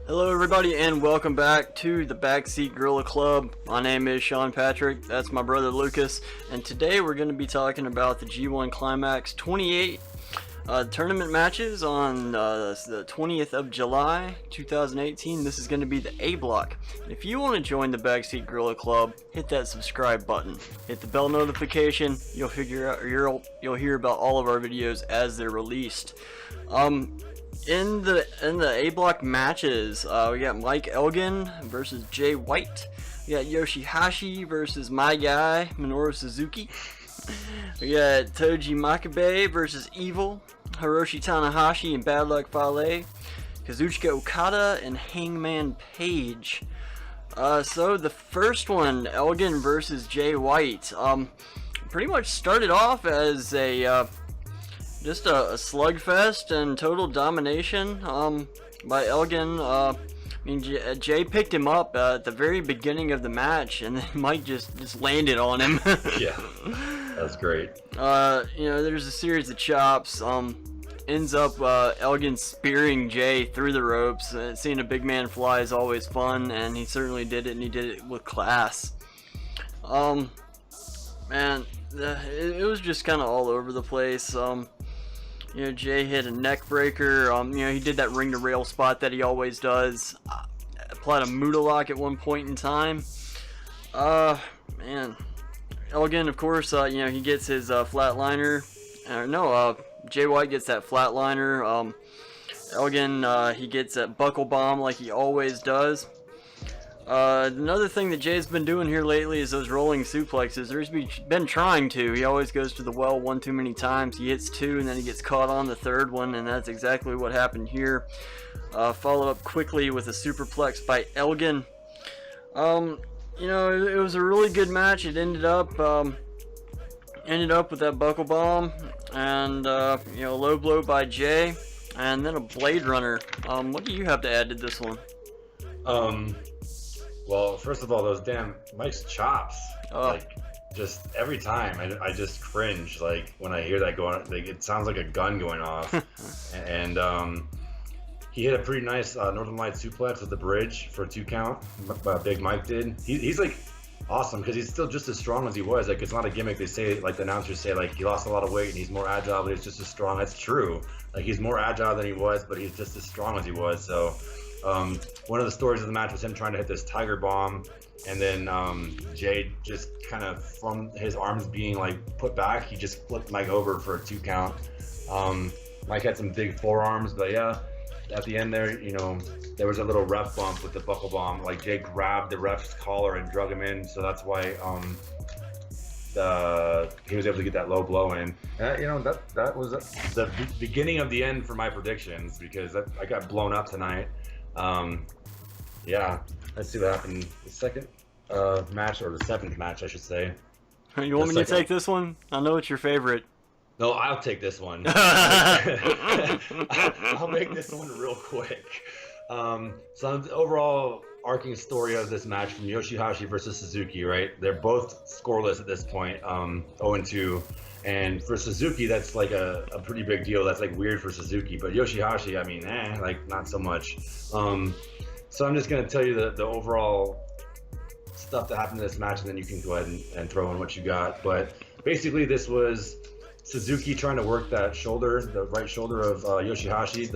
Hello everybody and welcome back to the Backseat Gorilla Club. My name is Sean Patrick, that's my brother Lucas, and today we're going to be talking about the G1 Climax 28 tournament matches on the 20th of July 2018. This is going to be the A block. If you want to join the Backseat Gorilla Club, hit that subscribe button, hit the bell notification. You'll hear about all of our videos as they're released. In the A block matches, we got Mike Elgin versus Jay White. We got Yoshihashi versus my guy Minoru Suzuki. We got Toji Makabe versus Evil, Hiroshi Tanahashi and Bad Luck Fale, Kazuchika Okada and Hangman Page. So the first one, Elgin versus Jay White, pretty much started off as just a slugfest and total domination by Elgin. Jay picked him up at the very beginning of the match, and then Mike just landed on him. Yeah, that's great. There's a series of chops. Ends up Elgin spearing Jay through the ropes. Seeing a big man fly is always fun, and he certainly did it, and he did it with class. It was just kind of all over the place. Jay hit a neck breaker. He did that ring to rail spot that he always does. Applied a Muda lock at one point in time. Elgin, of course, he gets his flatliner. Jay White gets that flatliner. Elgin, he gets that buckle bomb like he always does. Another thing that Jay's been doing here lately is those rolling suplexes. He's been trying to. He always goes to the well one too many times. He hits two and then he gets caught on the third one, and that's exactly what happened here. Followed up quickly with a superplex by Elgin. It was a really good match. It ended up with that buckle bomb and low blow by Jay, and then a Blade Runner. What do you have to add to this one? Well, first of all, those damn Mike's chops, just every time I just cringe, when I hear that going, it sounds like a gun going off. And he hit a pretty nice Northern Light suplex with the bridge for a 2 count. Big Mike did. He's awesome because he's still just as strong as he was. It's not a gimmick. They say, the announcers say, he lost a lot of weight and he's more agile, but he's just as strong. That's true. He's more agile than he was, but he's just as strong as he was. So. One of the stories of the match was him trying to hit this tiger bomb, and then Jay just kind of, from his arms being put back, he just flipped Mike over for a 2 count. Mike had some big forearms, but yeah, at the end there, there was a little ref bump with the buckle bomb. Jay grabbed the ref's collar and drug him in, so that's why he was able to get that low blow in. That was the beginning of the end for my predictions, because I got blown up tonight. Let's see what happened. The second match, or the 7th match, I should say. You want me to take this one? I know it's your favorite. No, I'll take this one. I'll make this one real quick. So the overall arcing story of this match from Yoshihashi versus Suzuki, right? They're both scoreless at this point, 0-2. And for Suzuki, that's a pretty big deal. That's weird for Suzuki. But Yoshihashi, not so much. So I'm just going to tell you the overall stuff that happened in this match, and then you can go ahead and throw in what you got. But basically, this was Suzuki trying to work that shoulder, the right shoulder of Yoshihashi.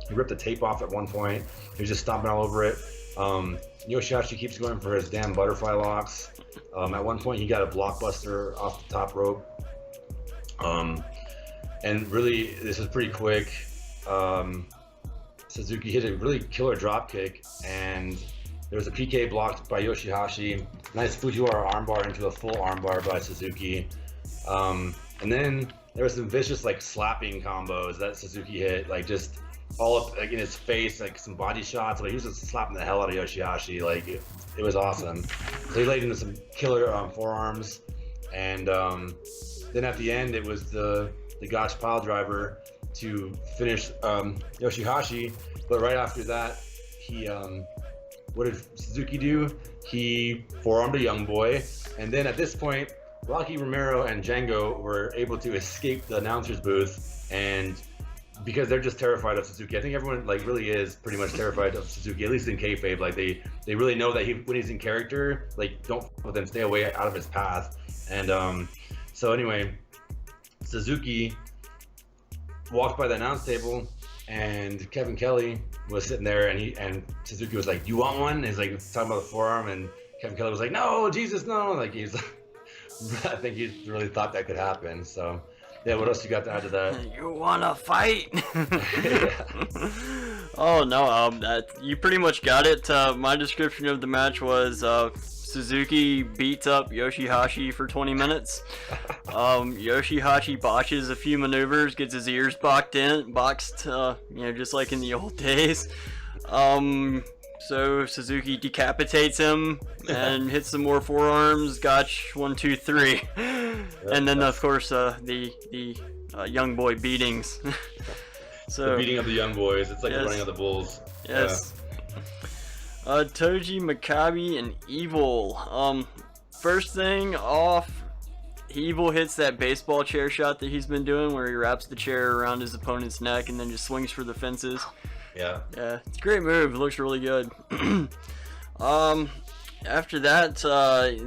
He ripped the tape off at one point. He was just stomping all over it. Yoshihashi keeps going for his damn butterfly locks. At one point, he got a blockbuster off the top rope. And really, this was pretty quick. Suzuki hit a really killer drop kick, and there was a PK blocked by Yoshihashi. Nice Fujiwara armbar into a full armbar by Suzuki. And then there was some vicious slapping combos that Suzuki hit, just all up in his face, some body shots. He was just slapping the hell out of Yoshihashi. It was awesome. So he laid into some killer forearms, and then at the end, it was the Gotch pile driver to finish Yoshihashi. But right after that, what did Suzuki do? He forearmed a young boy. And then at this point, Rocky Romero and Django were able to escape the announcer's booth and because they're just terrified of Suzuki. I think everyone like really is pretty much terrified of Suzuki, at least in kayfabe. Like they really know that when he's in character, like don't fuck with him, stay away out of his path. And so anyway, Suzuki walked by the announce table, and Kevin Kelly was sitting there, and Suzuki was like, "You want one?" And he's like talking about the forearm, and Kevin Kelly was like, "No, Jesus, no!" Like he's, I think he really thought that could happen. So. Yeah, what else you got to add to that? You wanna fight? Oh no, you pretty much got it. My description of the match was Suzuki beats up Yoshihashi for 20 minutes. Yoshihashi botches a few maneuvers, gets his ears boxed, just like in the old days. So Suzuki decapitates him and hits some more forearms. Gotch, 1, 2, 3, and then of course the young boy beatings. So the beating of the young boys. It's like the running of the bulls. Yes. Yeah. Toji, Maccabi, and Evil. First thing off, Evil hits that baseball chair shot that he's been doing, where he wraps the chair around his opponent's neck and then just swings for the fences. Yeah. Yeah, it's a great move. It looks really good. After that,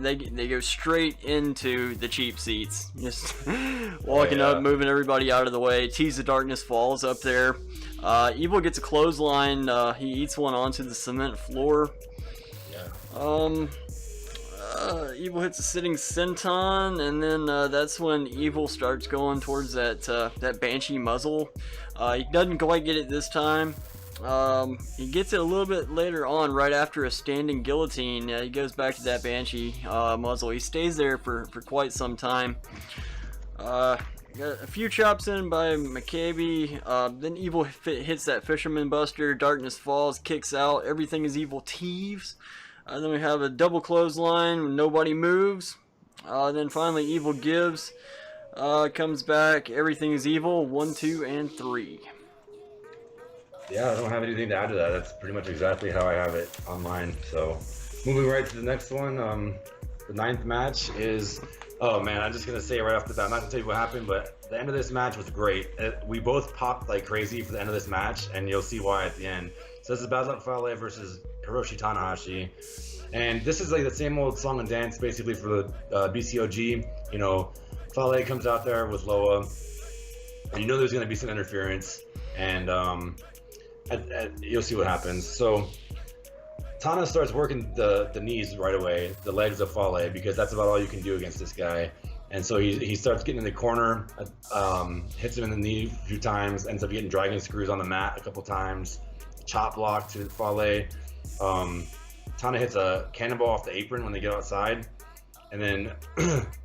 they go straight into the cheap seats. Just walking up, moving everybody out of the way. Tease of Darkness falls up there. Evil gets a clothesline. He eats one onto the cement floor. Yeah. Evil hits a sitting senton, and then that's when Evil starts going towards that Banshee muzzle. He doesn't quite get it this time. He gets it a little bit later on, right after a standing guillotine. He goes back to that Banshee muzzle. He stays there for quite some time. Got a few chops in by Maccabi. Then Evil hits that Fisherman Buster. Darkness falls, kicks out. Everything is Evil Thieves. Then we have a double clothesline when nobody moves. Then finally Evil gives. Comes back. Everything is Evil. 1, 2, and 3. Yeah, I don't have anything to add to that. That's pretty much exactly how I have it on mine. So, moving right to the next one. The 9th match is... Oh man, I'm just going to say right off the bat, I'm not going to tell you what happened, but the end of this match was great. We both popped like crazy for the end of this match, and you'll see why at the end. So this is Bad Luck Fale versus Hiroshi Tanahashi. And this is like the same old song and dance basically for the BCOG. You know, Fale comes out there with Loa, and you know there's going to be some interference, and you'll see what happens. So Tana starts working the knees right away, the legs of Fale, because that's about all you can do against this guy. And so he starts getting in the corner, hits him in the knee a few times, ends up getting dragon screws on the mat a couple times, chop block to Fale. Tana hits a cannonball off the apron when they get outside. And then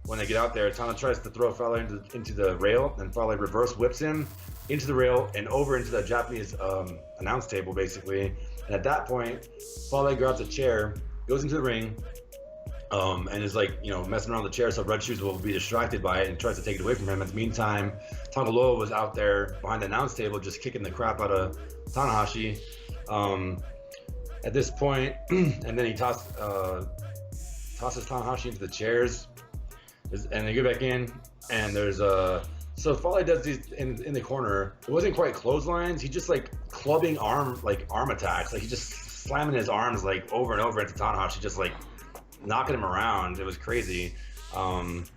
when they get out there, Tana tries to throw Fale into the rail, and Fale reverse whips him into the rail and over into the Japanese announce table, basically. And at that point, Fale grabs a chair, goes into the ring, and is like, messing around the chair so Red Shoes will be distracted by it and tries to take it away from him. In the meantime, Tangaloa was out there behind the announce table just kicking the crap out of Tanahashi. At this point, and then he tosses Tanahashi into the chairs, and they go back in, and there's so Fale does these in the corner. It wasn't quite clotheslines. He just like clubbing arm attacks. Like he just slamming his arms like over and over into Tanahashi, just like knocking him around. It was crazy. And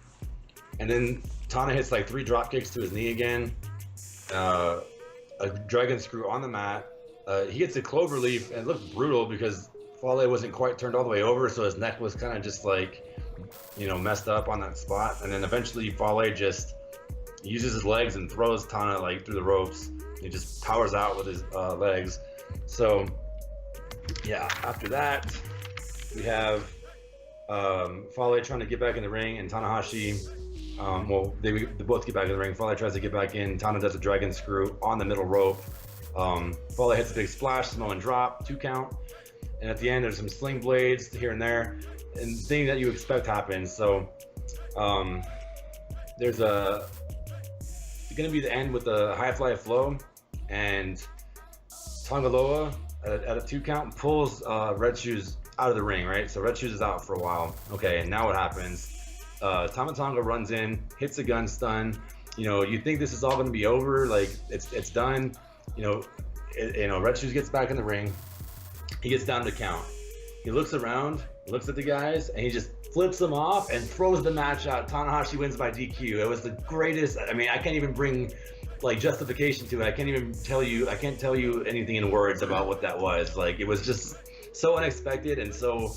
then Tana hits like 3 drop kicks to his knee again. A dragon screw on the mat. He gets a clover leaf, and it looked brutal because Fale wasn't quite turned all the way over, so his neck was kind of just like, messed up on that spot. And then eventually Fale just uses his legs and throws Tana like through the ropes. He just powers out with his legs. So yeah, after that we have Fale trying to get back in the ring, and Tanahashi, they both get back in the ring. Fale tries to get back in. Tana does a dragon screw on the middle rope. Fale hits a big splash, Samoan drop, 2 count. And at the end, there's some sling blades here and there. And the thing that you expect happens. So there's going to be the end with the high fly flow. And Tangaloa at a 2 count pulls Red Shoes out of the ring, right? So Red Shoes is out for a while. Okay, and now what happens? Tama Tonga runs in, hits a gun stun, you think this is all going to be over, like it's done. Red Shoes gets back in the ring. He gets down to count. He looks around, looks at the guys, and he just flips them off and throws the match out. Tanahashi wins by DQ. It was the greatest. I mean, I can't even bring like justification to it. I can't tell you anything in words about what that was. Like, it was just so unexpected and so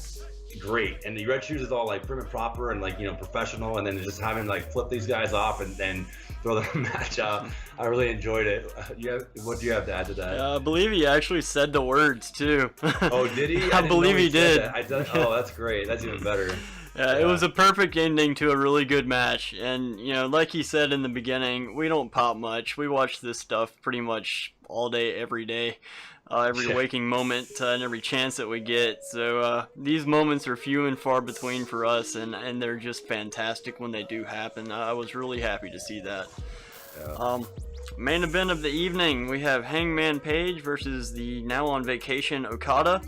great. And the Red Shoes is all like prim and proper and like, professional, and then just having like flip these guys off and then throw the match out. I really enjoyed it. What do you have to add to that? I believe he actually said the words too. Oh, did he? I believe he did. Oh, that's great. That's even better. Yeah, it was a perfect ending to a really good match. And, like he said in the beginning, we don't pop much. We watch this stuff pretty much all day, every day, every waking moment, and every chance that we get. So these moments are few and far between for us, and they're just fantastic when they do happen. I was really happy to see that. Yeah. Main event of the evening, we have Hangman Page versus the now on vacation Okada.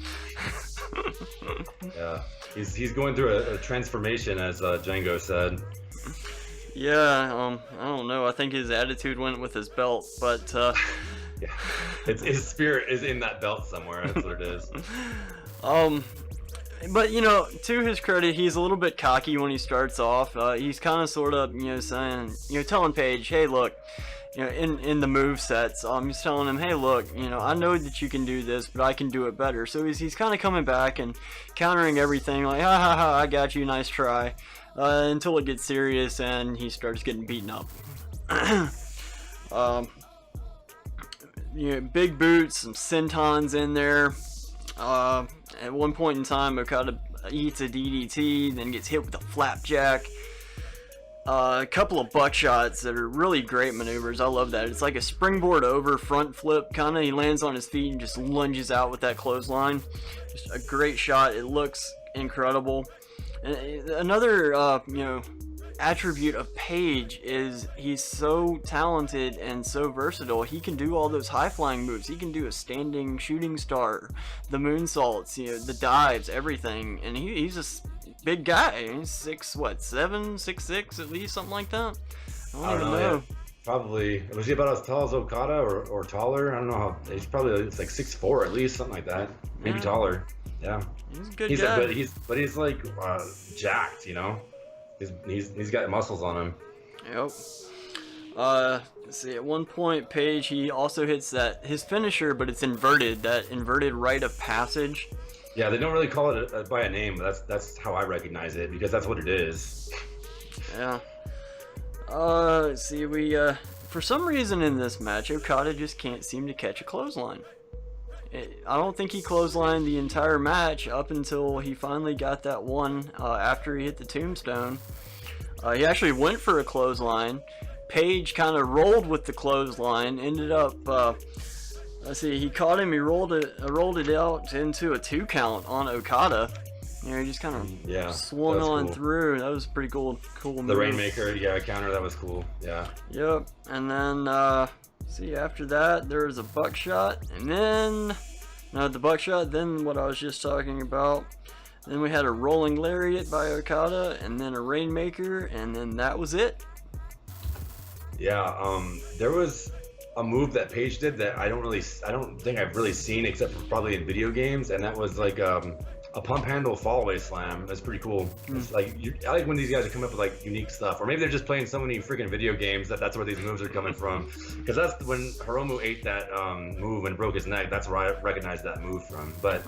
Yeah. He's going through a transformation, as Django said. Yeah, I don't know. I think his attitude went with his belt, but yeah, his spirit is in that belt somewhere. That's what it is. But to his credit, he's a little bit cocky when he starts off. He's kind of sort of saying, telling Paige, hey, look. In the move sets, he's telling him, hey, look, I know that you can do this, but I can do it better. So he's kind of coming back and countering everything, like, ha ha ha, I got you, nice try, until it gets serious and he starts getting beaten up. Big boots, some sentons in there. At one point in time, Okada eats a DDT, then gets hit with a flapjack. A couple of buckshots that are really great maneuvers. I love that. It's like a springboard over front flip, kind of. He lands on his feet and just lunges out with that clothesline. Just a great shot. It looks incredible. And another, attribute of Page is he's so talented and so versatile. He can do all those high-flying moves. He can do a standing shooting star, the moonsaults, the dives, everything. And he's a big guy. He's 6'7", 6'6", at least, something like that. I don't even know. Yeah. Probably. Was he about as tall as Okada or taller? I don't know how. He's probably like 6'4" at least, something like that. Maybe taller. Yeah. He's a good guy. But he's like jacked, He's got muscles on him. Yep. Let's see. At one point, Page, he also hits his finisher, but it's inverted. That inverted rite of passage. Yeah, they don't really call it by a name, but that's how I recognize it, because that's what it is. Yeah. Let's see, for some reason in this match, Okada just can't seem to catch a clothesline. I don't think he clotheslined the entire match up until he finally got that one after he hit the tombstone. He actually went for a clothesline. Page kind of rolled with the clothesline, ended up... let's see, he caught him, he rolled it out into a 2 count on Okada. He just kind of swung on through. That was pretty cool move. The Rainmaker, counter, that was cool. Yeah. Yep. And then, see, after that, there was a buckshot, and then, the buckshot, then what I was just talking about. Then we had a rolling lariat by Okada, and then a Rainmaker, and then that was it. Yeah, there was a move that Page did that I don't think I've really seen except for probably in video games, and that was like a pump handle fallaway slam. That's pretty cool. It's like I like when these guys are coming up with like unique stuff, or maybe they're just playing so many freaking video games that's where these moves are coming from. Because that's when Hiromu ate that move and broke his neck. That's where I recognized that move from. But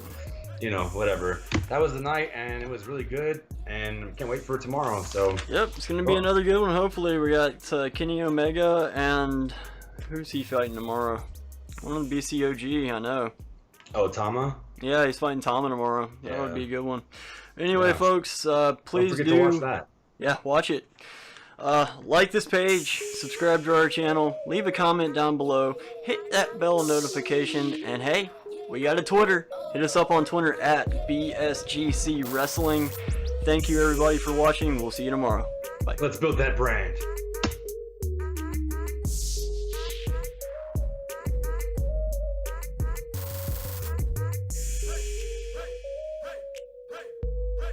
whatever. That was the night, and it was really good, and can't wait for tomorrow. So yep, it's gonna be another good one. Hopefully, we got Kenny Omega and. Who's he fighting tomorrow? One of the BCOG, I know. Oh, Tama? Yeah, he's fighting Tama tomorrow. That would be a good one. Anyway, folks, please don't forget to watch that. Yeah, watch it. Like this page, subscribe to our channel, leave a comment down below, hit that bell notification, and hey, we got a Twitter. Hit us up on Twitter at BSGC Wrestling. Thank you, everybody, for watching. We'll see you tomorrow. Bye. Let's build that brand.